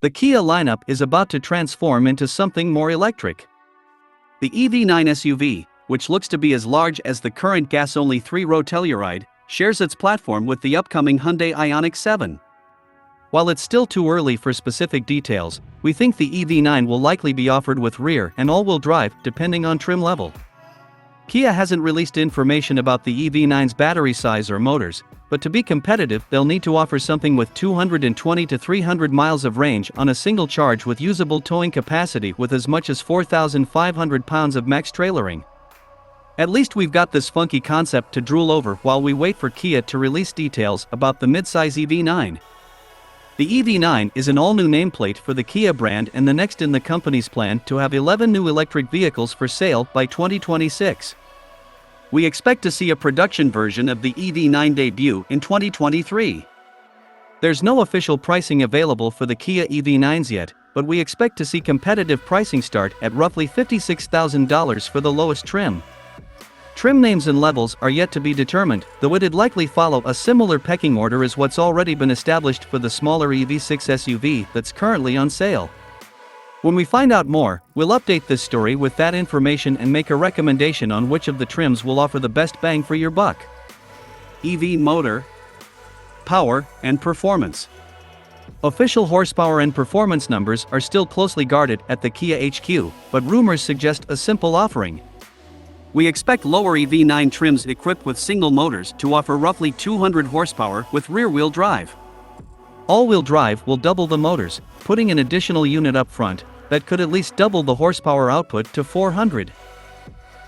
The Kia lineup is about to transform into something more electric. The EV9 SUV, which looks to be as large as the current gas-only 3-row Telluride, shares its platform with the upcoming Hyundai Ioniq 7. While it's still too early for specific details, we think the EV9 will likely be offered with rear and all-wheel drive, depending on trim level. Kia hasn't released information about the EV9's battery size or motors, but to be competitive, they'll need to offer something with 220 to 300 miles of range on a single charge with usable towing capacity with as much as 4,500 pounds of max trailering. At least we've got this funky concept to drool over while we wait for Kia to release details about the midsize EV9. The EV9 is an all-new nameplate for the Kia brand and the next in the company's plan to have 11 new electric vehicles for sale by 2026. We expect to see a production version of the EV9 debut in 2023. There's no official pricing available for the Kia EV9s yet, but we expect to see competitive pricing start at roughly $56,000 for the lowest trim. Trim names and levels are yet to be determined, though it'd likely follow a similar pecking order as what's already been established for the smaller EV6 SUV that's currently on sale. When we find out more, we'll update this story with that information and make a recommendation on which of the trims will offer the best bang for your buck. EV motor, power, and performance. Official horsepower and performance numbers are still closely guarded at the Kia HQ, but rumors suggest a simple offering. We expect lower EV9 trims equipped with single motors to offer roughly 200 horsepower with rear-wheel drive. All-wheel drive will double the motors, putting an additional unit up front that could at least double the horsepower output to 400.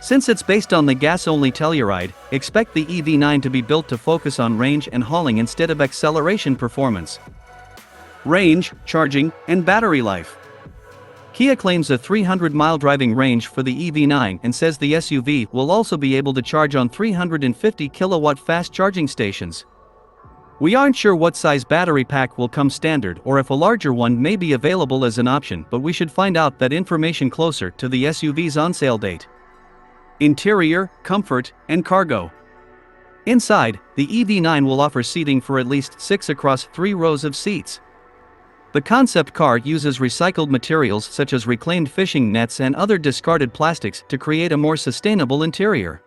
Since it's based on the gas-only Telluride, expect the EV9 to be built to focus on range and hauling instead of acceleration performance. Range, charging, and battery life. Kia claims a 300-mile driving range for the EV9 and says the SUV will also be able to charge on 350 kilowatt fast charging stations. We aren't sure what size battery pack will come standard or if a larger one may be available as an option, but we should find out that information closer to the SUV's on-sale date. Interior, comfort, and cargo. Inside, the EV9 will offer seating for at least 6 across 3 rows of seats. The concept car uses recycled materials such as reclaimed fishing nets and other discarded plastics to create a more sustainable interior.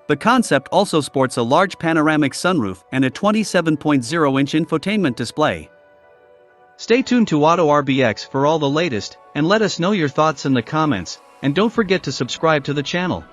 The concept also sports a large panoramic sunroof and a 27.0-inch infotainment display. Stay tuned to AutoRBX for all the latest, and let us know your thoughts in the comments, and don't forget to subscribe to the channel.